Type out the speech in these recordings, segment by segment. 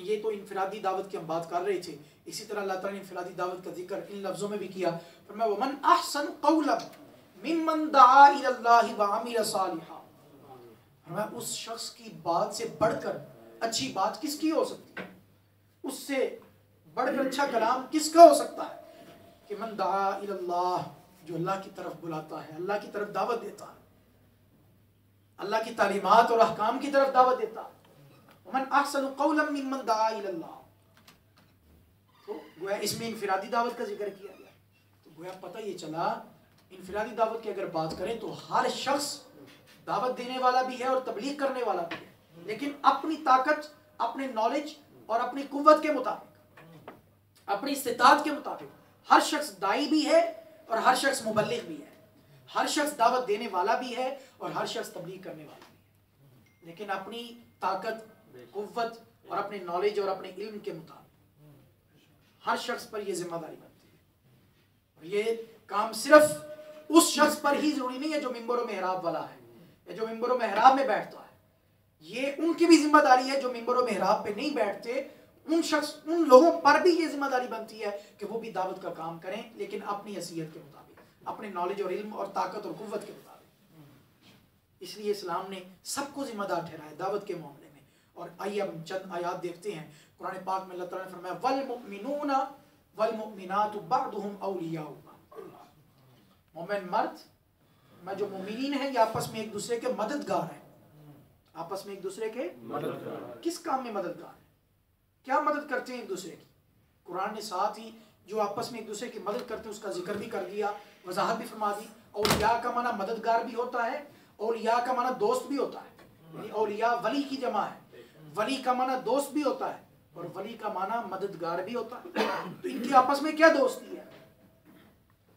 یہ تو انفرادی دعوت کی ہم بات کر رہے تھے، اسی طرح اللہ تعالیٰ نے انفرادی دعوت کا ذکر ان لفظوں میں بھی کیا، فرمایا وَمَنْ أَحْسَنُ قَوْلًا مِمَّنْ دَعَا إِلَى اللَّهِ وَعَمِلَ صَالِحًا، فرمایا اس شخص کی بات سے بڑھ کر اچھی بات کس کی ہو سکتی ہے، اس سے بڑھ کر اچھا کلام کس کا ہو سکتا ہے کہ من دعا الی اللہ، جو اللہ کی طرف بلاتا ہے، اللہ کی طرف دعوت دیتا ہے، اللہ کی تعلیمات اور احکام کی طرف دعوت دیتا ہے۔ ومن احسن قولا ممن دعا الی اللہ، تو گویا اس میں انفرادی دعوت کا ذکر کیا گیا، تو گویا پتہ یہ چلا انفرادی دعوت کی اگر بات کریں تو ہر شخص دعوت دینے والا بھی ہے اور تبلیغ کرنے والا بھی ہے، لیکن اپنی طاقت، اپنے نالج اور اپنی قوت کے مطابق، اپنی استطاعت کے مطابق ہر شخص دائی بھی ہے اور ہر شخص مبلغ بھی ہے، ہر شخص دعوت دینے والا بھی ہے اور ہر شخص تبلیغ کرنے والا بھی ہے، لیکن اپنی طاقت، قوت اور اپنے نالج اور اپنے علم کے مطابق ہر شخص پر یہ ذمہ داری بنتی ہے، اور یہ کام صرف اس شخص پر ہی ضروری نہیں ہے جو ممبر و محراب والا ہے یا جو ممبر و محراب میں بیٹھتا ہے، یہ ان کی بھی ذمہ داری ہے جو ممبر و محراب پہ نہیں بیٹھتے، ان لوگوں پر بھی یہ ذمہ داری بنتی ہے کہ وہ بھی دعوت کا کام کریں، لیکن اپنی حیثیت کے مطابق، اپنے نالج اور علم اور طاقت اور قوت کے مطابق۔ اس لیے اسلام نے سب کو ذمہ دار ٹھہرایا دعوت کے معاملے میں۔ اور آئیے ہم چند آیات دیکھتے ہیں قرآن پاک میں اللہ تعالیٰ نے فرمایا والمؤمنون والمؤمنات بعضهم اولیاء بعض، مومن مرد میں جو مومنین ہیں یہ آپس میں ایک دوسرے کے مددگار ہیں، آپس میں ایک دوسرے کے مددگار، کس کام میں مددگار ہیں، کیا مدد کرتے ہیں ایک دوسرے کی؟ قرآن نے ساتھ ہی جو آپس میں ایک دوسرے کی مدد کرتے ہیں اس کا ذکر بھی کر دیا، وضاحت بھی فرما دی۔ اولیاء کا معنی مددگار بھی ہوتا ہے، اولیاء کا معنی دوست بھی ہوتا ہے، یعنی اولیاء ولی کی جمع ہے، ولی کا معنی دوست بھی ہوتا ہے اور ولی کا معنی مددگار بھی ہوتا ہے۔ تو ان کی آپس میں کیا دوستی ہے؟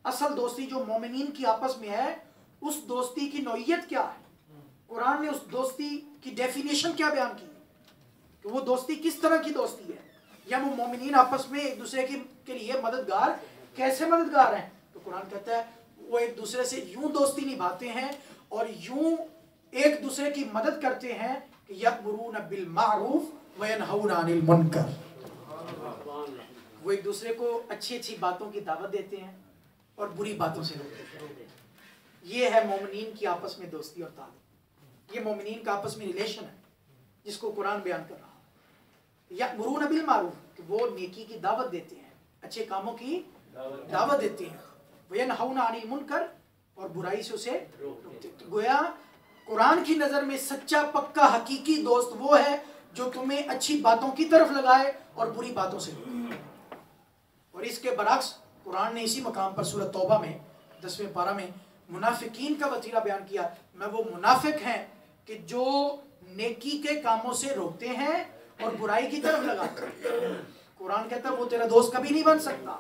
اصل دوستی جو مومنین کی آپس میں ہے، اس دوستی کی نوعیت کیا ہے؟ قرآن نے اس دوستی کی ڈیفینیشن کیا بیان کی کہ وہ دوستی کس طرح کی دوستی ہے، یا وہ مومنین آپس میں ایک دوسرے کے لیے مددگار کیسے مددگار ہیں؟ تو قرآن کہتا ہے وہ ایک دوسرے سے یوں دوستی نبھاتے ہیں اور یوں ایک دوسرے کی مدد کرتے ہیں کہ یأمرون بالمعروف وینہون عن المنکر، وہ ایک دوسرے کو اچھی اچھی باتوں کی دعوت دیتے ہیں اور بری باتوں سے روکتے ہیں۔ یہ ہے مومنین کی آپس میں دوستی اور تعلق، یہ مومنین کا آپس میں ریلیشن ہے جس کو قرآن بیان کر رہا ہے۔ یأمرون بالمعروف کہ وہ نیکی کی دعوت دیتے ہیں، اچھے کاموں کی دعوت دیتے ہیں، وینہون عن المنکر اور برائی سے اسے روکتے ہیں۔ گویا قرآن کی نظر میں سچا پکا حقیقی دوست وہ ہے جو تمہیں اچھی باتوں کی طرف لگائے اور بری باتوں سے روکے۔ اور اس کے برعکس قرآن نے اسی مقام پر سورۃ توبہ میں 10ویں پارہ میں منافقین کا وتیرہ بیان کیا، میں وہ منافق ہیں کہ جو نیکی کے کاموں سے روکتے ہیں اور برائی کی طرف لگاتے ہیں۔ قرآن کہتا ہے وہ تیرا دوست کبھی نہیں بن سکتا،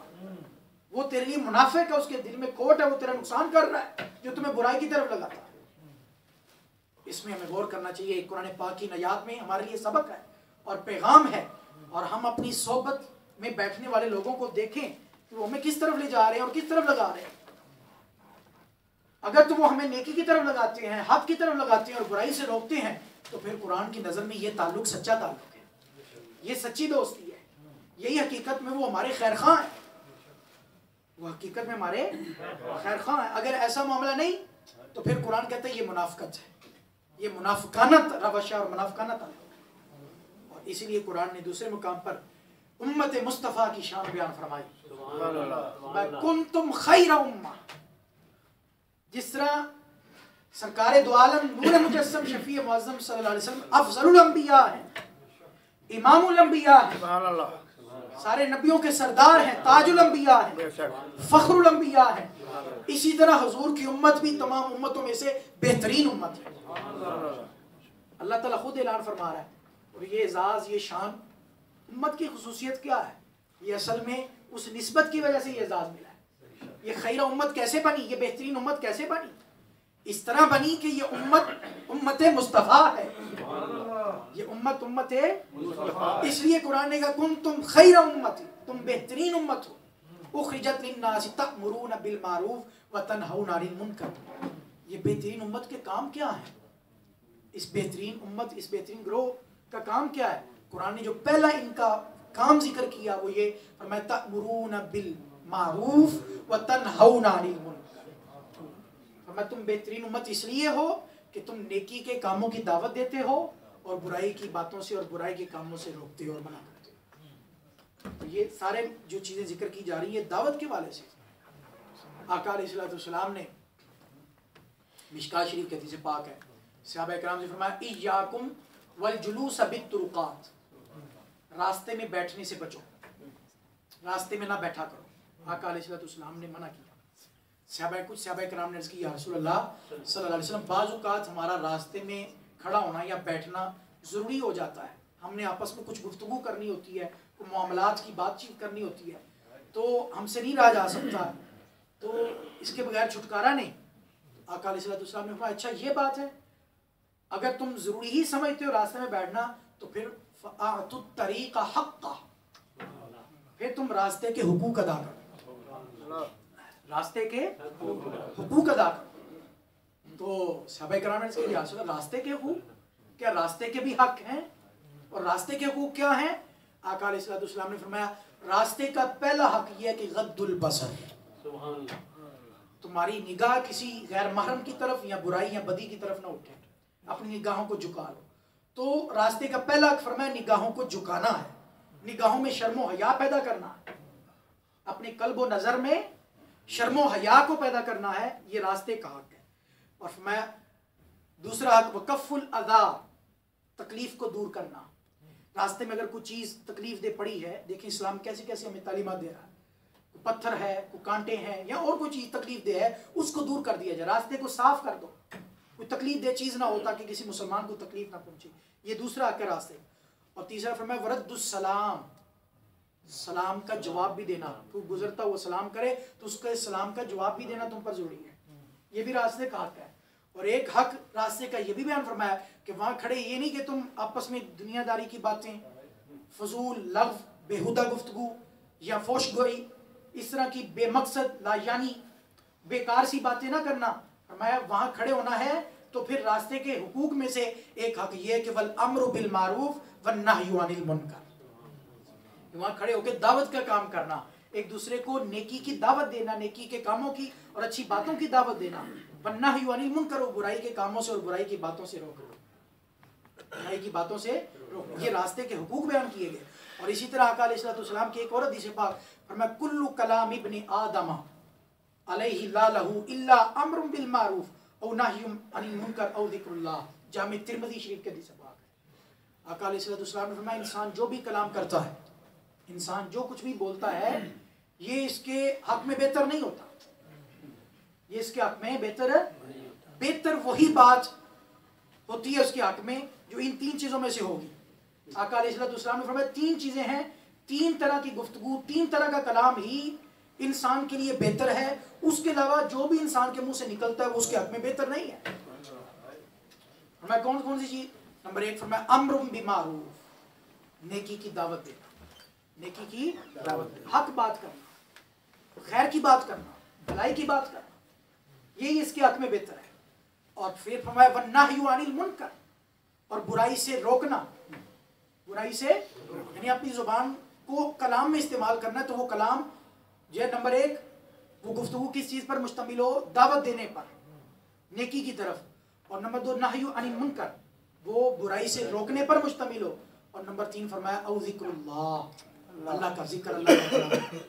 وہ تیرے لیے منافق ہے، اس کے دل میں کھوٹ ہے، وہ تیرا نقصان کر رہا ہے جو تمہیں برائی کی طرف لگاتا ہے۔ اس میں ہمیں غور کرنا چاہیے، قرآن پاک کی آیات میں ہمارے لیے سبق ہے اور پیغام ہے، اور ہم اپنی صحبت میں بیٹھنے والے لوگوں کو دیکھیں کہ وہ ہمیں کس طرف لے جا رہے ہیں اور کس طرف لگا رہے ہیں۔ اگر تو وہ ہمیں نیکی کی طرف لگاتے ہیں، حق کی طرف لگاتے ہیں اور برائی سے روکتے ہیں، تو پھر قرآن کی نظر میں یہ تعلق سچا تعلق ہے، یہ سچی دوستی ہے، یہی حقیقت میں وہ ہمارے خیر خواہ ہیں، وہ حقیقت میں ہمارے خیر خواہ ہیں۔ اگر ایسا معاملہ نہیں تو پھر قرآن کہتا ہے یہ منافقت ہے، یہ منافقانہ روش اور منافقانہ تعلق ہے۔ اور اسی لیے قرآن نے دوسرے مقام پر امت مصطفیٰ کی شان بیان فرمائی، کنتم خیر امہ، جس طرح سرکار دو عالم نور مجسم شفیع معظم صلی اللہ علیہ وسلم افضل الانبیاء ہیں، امام الانبیاء ہیں، سارے نبیوں کے سردار ہیں، تاج الانبیاء ہیں، فخر الانبیاء ہیں، اسی طرح حضور کی امت بھی تمام امتوں میں سے بہترین امت ہے۔ اللہ تعالیٰ خود اعلان فرما رہا ہے، اور یہ اعزاز، یہ شان، امت کی خصوصیت کیا ہے؟ یہ اصل میں اس نسبت کی وجہ سے یہ اعزاز ملا ہے۔ یہ خیر امت کیسے بنی؟ یہ بہترین امت کیسے بنی؟ اس طرح بنی کہ یہ امت مصطفیٰ ہے، یہ امت مصطفیٰ، اس لیے قرآن نے کہا کنتم خیر امت، تم بہترین امت ہو، اخرجت للناس تأمرون بالمعروف وتنہون عن المنکر۔ یہ بہترین امت کے کام کیا ہیں؟ اس بہترین امت، اس بہترین گروہ کا کام کیا ہے؟ قرآن نے جو پہلا ان کا کام ذکر کیا وہ یہ فرمایا تأمرون بالمعروف وتنہون عن المنکر، فرمایا تم بہترین امت اس لیے ہو کہ تم نیکی کے کاموں کی دعوت دیتے ہو اور برائی کی باتوں سے اور برائی کے کاموں سے روکتے ہو اور منع کرتے ہو۔ تو یہ سارے جو چیزیں ذکر کی جا رہی ہیں دعوت کے والے سے۔ آقا علیہ السلام نے مشکاہ شریف کے حدیث پاک ہے، صحابہ کرام سے فرمایا ایاکم والجلوس بالطرقات، راستے میں بیٹھنے سے بچو، راستے میں نہ بیٹھا کرو۔ آقا علیہ السلام نے منع کیا۔ کچھ صحابہ کرام نے عرض کی یا رسول اللہ صلی اللہ علیہ وسلم بعض اوقات ہمارا راستے میں کھڑا ہونا یا بیٹھنا ضروری ہو جاتا ہے، ہم نے آپس میں کچھ گفتگو کرنی ہوتی ہے، کوئی معاملات کی بات چیت کرنی ہوتی ہے، تو ہم سے نہیں رہا جا سکتا، تو اس کے بغیر چھٹکارا نہیں۔ آقا علیہ السلام نے فرمایا اچھا یہ بات ہے، اگر تم ضروری ہی سمجھتے ہو راستے میں بیٹھنا تو پھر فَأَعْتُ الطَّرِيقَ حَقَّهُ، پھر تم راستے کے حقوق ادا کرو، راستے کے حقوق ادا کرو۔ تو صحابہ کرام نے اس کے لحاظ سے راستے کے حقوق، کیا راستے کے بھی حق ہیں؟ اور راستے کے حقوق کیا ہیں؟ آقا علیہ السلام نے فرمایا راستے کا پہلا حق یہ ہے کہ غض البصر، تمہاری نگاہ کسی غیر محرم کی طرف یا برائی یا بدی کی طرف نہ اٹھے، اپنی نگاہوں کو جھکا لو۔ تو راستے کا پہلا حق فرمایا نگاہوں کو جھکانا ہے، نگاہوں میں شرم و حیا پیدا کرنا ہے، اپنے قلب و نظر میں شرم و حیا کو پیدا کرنا ہے، یہ راستے کا حق ہے۔ اور فرمایا دوسرا حق وکف الاذی، تکلیف کو دور کرنا، راستے میں اگر کوئی چیز تکلیف دہ پڑی ہے، دیکھیں اسلام کیسے کیسے ہمیں تعلیمات دے رہا ہے، کوئی پتھر ہے، کوئی کانٹے ہیں یا اور کوئی چیز تکلیف دہ ہے اس کو دور کر دیا جائے، راستے کو صاف کر دو، کوئی تکلیف دہ چیز نہ ہو تاکہ کسی مسلمان کو تکلیف نہ پہنچے، یہ دوسرا حق ہے راستے۔ اور تیسرا فرمایا ورد السلام، سلام کا جواب بھی دینا، کوئی گزرتا ہوا سلام کرے تو اس کے سلام کا جواب بھی دینا تم پر ضروری ہے، یہ بھی راستے کا حق ہے۔ اور ایک حق راستے کا یہ بھی بیان فرمایا کہ وہاں کھڑے یہ نہیں کہ تم آپس میں دنیا داری کی باتیں، فضول لغو، بےہودہ گفتگو یا فوش گوئی، اس طرح کی بے مقصد لا یعنی بیکار سی باتیں نہ کرنا، فرمایا وہاں کھڑے ہونا ہے تو پھر راستے کے حقوق میں سے ایک حق یہ ہے کہ والامر بالمعروف والنہی عن المنکر، وہاں کھڑے ہو کے دعوت کا کام کرنا، ایک دوسرے کو نیکی کی دعوت دینا، نیکی کے کاموں کی اور اچھی باتوں کی دعوت دینا، والنہی عن المنکر، برائی کے کاموں سے اور برائی کی باتوں سے روکنا، برائی کی باتوں سے روکنا، یہ راستے کے حقوق بیان کیے گئے۔ اور اسی طرح آقا علیہ السلام کی ایک اور حدیث پاک فرمایا کل کلام ابن آدم علیہ لا لہ الا امر بالمعروف او نہی عن المنکر او ذکر اللہ، جامع ترمذی شریف کے حدیث پاک ہے۔ آقا علیہ السلام نے فرمایا انسان جو بھی کلام کرتا ہے، انسان جو کچھ بھی بولتا ہے، یہ اس کے حق میں بہتر نہیں ہوتا، یہ اس کے حق میں بہتر وہی بات ہوتی ہے اس کے حق میں جو ان تین چیزوں میں سے ہوگی۔ آقا علیہ السلام نے فرمایا تین چیزیں ہیں، تین طرح کی گفتگو، تین طرح کا کلام ہی انسان کے لیے بہتر ہے، اس کے علاوہ جو بھی انسان کے منہ سے نکلتا ہے وہ اس کے حق میں بہتر نہیں ہے۔ فرمایا کون کون سی چیز؟ نمبر ایک فرمایا امر بمعروف، نیکی کی دعوت دینا، نیکی کی دعوت دینا، حق بات کرنا، خیر کی بات کرنا، بھلائی کی بات کرنا، یہی اس کے حق میں بہتر ہے۔ اور پھر فرمایا والنہی عن المنکر، اور برائی سے روکنا، برائی سے یعنی اپنی زبان کو کلام میں استعمال کرنا ہے تو وہ کلام جو ہے نمبر ایک وہ گفتگو کس چیز پر مشتمل ہو؟ دعوت دینے پر، نیکی کی طرف، اور نمبر دو نہی عن المنکر، وہ برائی سے روکنے پر مشتمل ہو، اور نمبر تین فرمایا او ذکر اللہ، اللہ کا ذکر، اللہ کا کلام،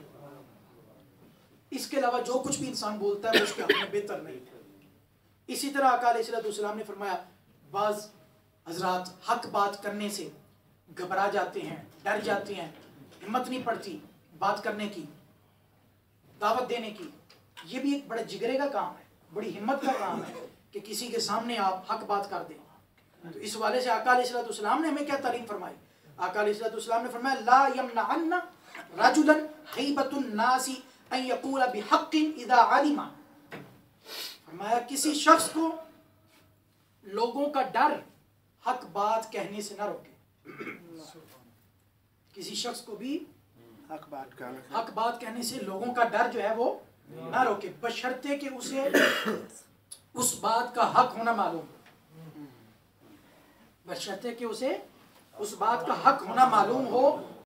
اس کے علاوہ جو کچھ بھی انسان بولتا ہے وہ اس کے حق میں بہتر نہیں ہے۔ اسی طرح آقا علیہ السلام نے فرمایا بعض حضرات حق بات کرنے سے گھبرا جاتے ہیں، ڈر جاتے ہیں، ہمت نہیں پڑتی بات کرنے کی، دعوت دینے کی، یہ بھی ایک بڑے جگرے کا کام ہے، بڑی ہمت کا کام ہے کہ کسی کے سامنے آپ حق بات کر دیں۔ تو اس والے سے آقا علیہ السلام نے ہمیں کیا تعلیم فرمائی؟ آقا علیہ السلام نے فرمایا لا یمنعن رجلا ہیبۃ الناس ان یقول بحق اذا علم، فرمایا کسی شخص کو لوگوں کا ڈر حق بات کہنے سے نہ روکے، کسی شخص کو بھی حق بات کہنے سے لوگوں کا ڈر جو ہے وہ نہ روکے، بشرطے کہ اسے اس بات کا حق ہونا معلوم، بشرطے کہ اسے اس بات کا حق ہونا معلوم ہو